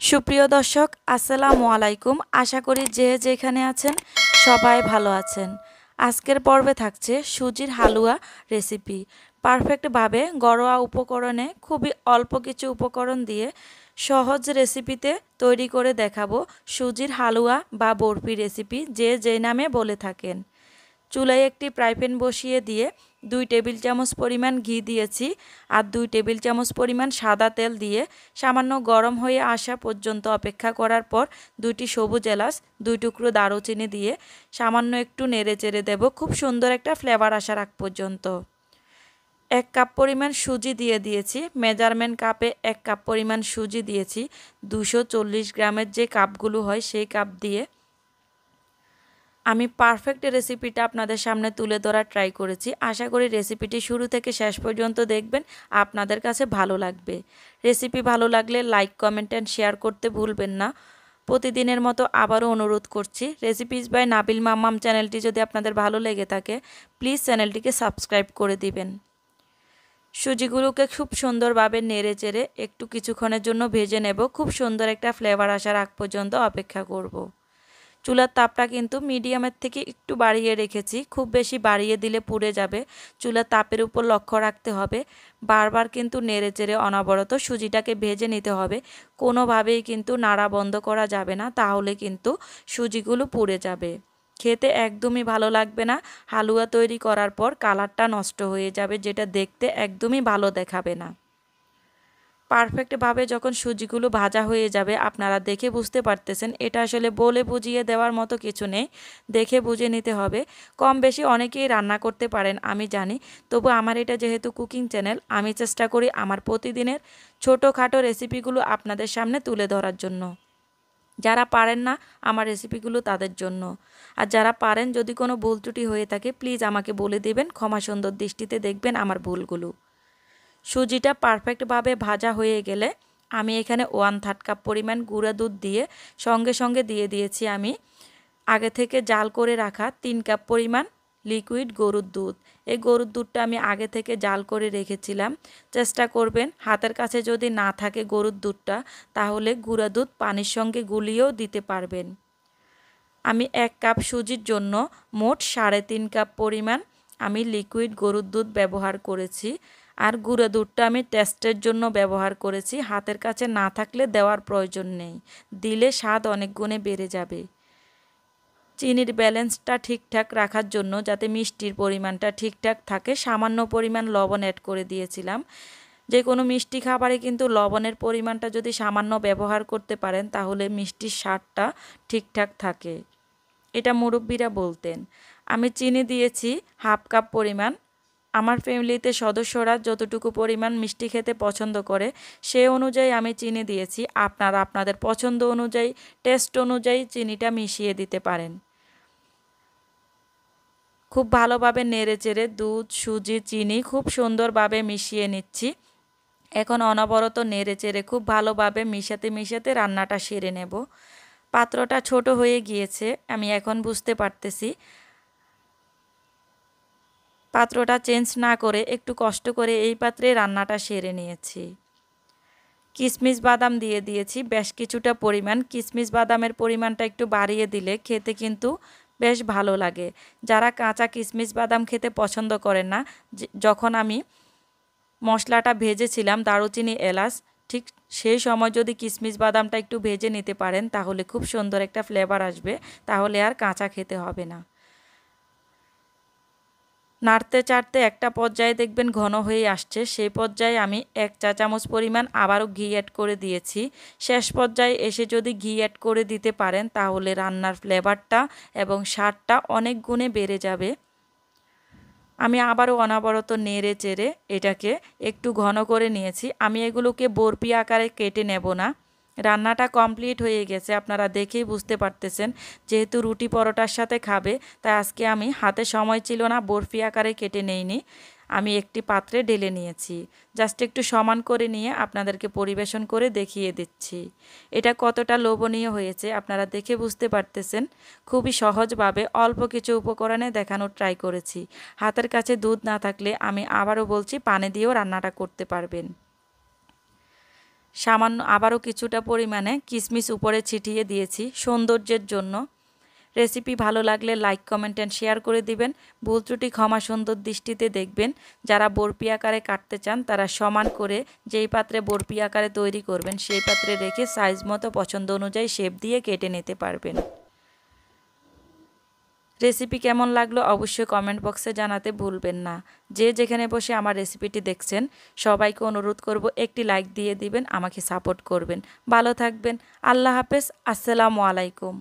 সুপ্রিয় দর্শক আসসালামু আলাইকুম। আশা করি যে যেখানে আছেন সবাই ভালো আছেন। আজকের পর্বে থাকছে সুজির হালুয়া রেসিপি। পারফেক্টভাবে ঘরোয়া উপকরণে খুবই অল্প কিছু উপকরণ দিয়ে সহজ রেসিপিতে তৈরি করে দেখাবো সুজির হালুয়া বা বরফি রেসিপি, যে যেই নামে বলে থাকেন। চুলায় একটি ফ্রাই প্যান বসিয়ে দিয়ে 2 টেবিল চামচ পরিমাণ ঘি দিয়েছি আর 2 টেবিল চামচ পরিমাণ সাদা তেল দিয়ে সামান্য গরম হয়ে আসা পর্যন্ত অপেক্ষা করার পর 2টি সবুজ এলাচ, 2 টুকরো দারুচিনি দিয়ে সামান্য একটু নেড়ে চেড়ে দেব খুব সুন্দর একটা ফ্লেভার আসার আগ পর্যন্ত। 1 কাপ পরিমাণ সুজি দিয়ে দিয়েছি, মেজারমেন্ট কাপে 1 কাপ পরিমাণ সুজি দিয়েছি। 240 গ্রামের যে কাপগুলো হয় সেই কাপ দিয়ে আমি পারফেক্ট রেসিপিটা আপনাদের সামনে তুলে ধরার ট্রাই করেছি। আশা করি রেসিপিটি শুরু থেকে শেষ পর্যন্ত দেখবেন, আপনাদের কাছে ভালো লাগবে। রেসিপি ভালো লাগলে লাইক, কমেন্ট অ্যান্ড শেয়ার করতে ভুলবেন না। প্রতিদিনের মতো আবারও অনুরোধ করছি, রেসিপিস বাই নাবিল মাম্মাম চ্যানেলটি যদি আপনাদের ভালো লেগে থাকে প্লিজ চ্যানেলটিকে সাবস্ক্রাইব করে দিবেন। সুজিগুলোকে খুব সুন্দরভাবে নেড়ে চেড়ে একটু কিছুক্ষণের জন্য ভেজে নেব। খুব সুন্দর একটা ফ্লেভার আসার আগ পর্যন্ত অপেক্ষা করব। চুলার তাপটা কিন্তু মিডিয়ামের থেকে একটু বাড়িয়ে রেখেছি, খুব বেশি বাড়িয়ে দিলে পুড়ে যাবে। চুলার তাপের উপর লক্ষ্য রাখতে হবে, বারবার কিন্তু নেড়ে চেড়ে অনবরত সুজিটাকে ভেজে নিতে হবে। কোনোভাবেই কিন্তু নাড়া বন্ধ করা যাবে না, তাহলে কিন্তু সুজিগুলো পুড়ে যাবে, খেতে একদমই ভালো লাগবে না। হালুয়া তৈরি করার পর কালারটা নষ্ট হয়ে যাবে, যেটা দেখতে একদমই ভালো দেখাবে না। পারফেক্টভাবে যখন সুজিগুলো ভাজা হয়ে যাবে আপনারা দেখে বুঝতে পারতেছেন, এটা আসলে বলে বুঝিয়ে দেওয়ার মতো কিছু নেই, দেখে বুঝে নিতে হবে। কম বেশি অনেকেই রান্না করতে পারেন আমি জানি, তবু আমার এটা যেহেতু কুকিং চ্যানেল, আমি চেষ্টা করি আমার প্রতিদিনের ছোটোখাটো রেসিপিগুলো আপনাদের সামনে তুলে ধরার জন্য। যারা পারেন না আমার রেসিপিগুলো তাদের জন্য, আর যারা পারেন যদি কোনো ভুল ত্রুটি হয়ে থাকে প্লিজ আমাকে বলে দেবেন, ক্ষমা সুন্দর দৃষ্টিতে দেখবেন আমার ভুলগুলো। সুজিটা পারফেক্টভাবে ভাজা হয়ে গেলে আমি এখানে 1/3 কাপ পরিমাণ গুঁড়া দুধ দিয়ে সঙ্গে সঙ্গে দিয়ে দিয়েছি আমি আগে থেকে জাল করে রাখা 3 কাপ পরিমাণ লিকুইড গরুর দুধ। এই গরুর দুধটা আমি আগে থেকে জাল করে রেখেছিলাম। চেষ্টা করবেন হাতের কাছে যদি না থাকে গরুর দুধটা, তাহলে গুঁড়া দুধ পানির সঙ্গে গুলিয়েও দিতে পারবেন। আমি 1 কাপ সুজির জন্য মোট 3.5 কাপ পরিমাণ আমি লিকুইড গরুর দুধ ব্যবহার করেছি। আর গুঁড়ো দুধটা আমি টেস্টের জন্য ব্যবহার করেছি, হাতের কাছে না থাকলে দেওয়ার প্রয়োজন নেই, দিলে স্বাদ অনেক গুণে বেড়ে যাবে। চিনির ব্যালেন্সটা ঠিকঠাক রাখার জন্য, যাতে মিষ্টির পরিমাণটা ঠিকঠাক থাকে, সামান্য পরিমাণ লবণ অ্যাড করে দিয়েছিলাম। যে কোনো মিষ্টি খাবারে কিন্তু লবণের পরিমাণটা যদি সামান্য ব্যবহার করতে পারেন তাহলে মিষ্টির স্বাদটা ঠিকঠাক থাকে, এটা মুরব্বিরা বলতেন। আমি চিনি দিয়েছি 1/2 কাপ পরিমাণ। আমার ফ্যামিলিতে সদস্যরা যতটুকু পরিমাণ মিষ্টি খেতে পছন্দ করে সে অনুযায়ী আমি চিনি দিয়েছি। আপনারা আপনাদের পছন্দ অনুযায়ী, টেস্ট অনুযায়ী চিনিটা মিশিয়ে দিতে পারেন। খুব ভালোভাবে নেড়েচেড়ে দুধ, সুজি, চিনি খুব সুন্দরভাবে মিশিয়ে নিচ্ছি। এখন অনবরত নেড়েচেড়ে খুব ভালোভাবে মিশাতে মিশাতে রান্নাটা সেরে নেব। পাত্রটা ছোট হয়ে গিয়েছে, আমি এখন বুঝতে পারতেছি। পাত্রটা চেঞ্জ না করে একটু কষ্ট করে এই পাত্রে রান্নাটা সেরে নিয়েছি। কিশমিশ বাদাম দিয়ে দিয়েছি বেশ কিছুটা পরিমাণ। কিশমিশ বাদামের পরিমাণটা একটু বাড়িয়ে দিলে খেতে কিন্তু বেশ ভালো লাগে। যারা কাঁচা কিশমিশ বাদাম খেতে পছন্দ করেন না, যখন আমি মশলাটা ভেজেছিলাম দারুচিনি, এলাচ, ঠিক সেই সময় যদি কিশমিশ বাদামটা একটু ভেজে নিতে পারেন তাহলে খুব সুন্দর একটা ফ্লেভার আসবে, তাহলে আর কাঁচা খেতে হবে না। নাড়তে চাড়তে একটা পর্যায়ে দেখবেন ঘন হয়ে আসছে, সেই পর্যায়ে আমি 1 চা চামচ পরিমাণ আবারও ঘি অ্যাড করে দিয়েছি। শেষ পর্যায়ে এসে যদি ঘি অ্যাড করে দিতে পারেন তাহলে রান্নার ফ্লেভারটা এবং স্বাদটা অনেক গুণে বেড়ে যাবে। আমি আবারও অনবরত নেড়ে চেড়ে এটাকে একটু ঘন করে নিয়েছি। আমি এগুলোকে বরফি আকারে কেটে নেব না। রান্নাটা কমপ্লিট হয়ে গেছে, আপনারা দেখেই বুঝতে পারতেছেন। যেহেতু রুটি পরোটার সাথে খাবে তাই আজকে আমি হাতে সময় ছিল না, বরফি আকারে কেটে নেইনি। আমি একটি পাত্রে ঢেলে নিয়েছি, জাস্ট একটু সমান করে নিয়ে আপনাদেরকে পরিবেশন করে দেখিয়ে দিচ্ছি এটা কতটা লোভনীয় হয়েছে। আপনারা দেখে বুঝতে পারতেছেন, খুবই সহজভাবে অল্প কিছু উপকরণে দেখানোর ট্রাই করেছি। হাতের কাছে দুধ না থাকলে আমি আবারও বলছি পানি দিয়েও রান্নাটা করতে পারবেন। সামান্য আবারও কিছুটা পরিমাণে কিশমিশ উপরে ছিটিয়ে দিয়েছি সৌন্দর্যের জন্য। রেসিপি ভালো লাগলে লাইক কমেন্ট অ্যান্ড শেয়ার করে দিবেন। ভুল ত্রুটি ক্ষমা সুন্দর দৃষ্টিতে দেখবেন। যারা বরফি আকারে কাটতে চান তারা সমান করে যেই পাত্রে বরফি আকারে তৈরি করবেন সেই পাত্রে রেখে সাইজ মতো পছন্দ অনুযায়ী শেপ দিয়ে কেটে নিতে পারবেন। রেসিপি কেমন লাগলো অবশ্যই কমেন্ট বক্সে জানাতে ভুলবেন না। যে যেখানে বসে আমার রেসিপিটি দেখছেন সবাইকে অনুরোধ করব একটি লাইক দিয়ে দিবেন, আমাকে সাপোর্ট করবেন। ভালো থাকবেন। আল্লাহ হাফেজ। আসসালামু আলাইকুম।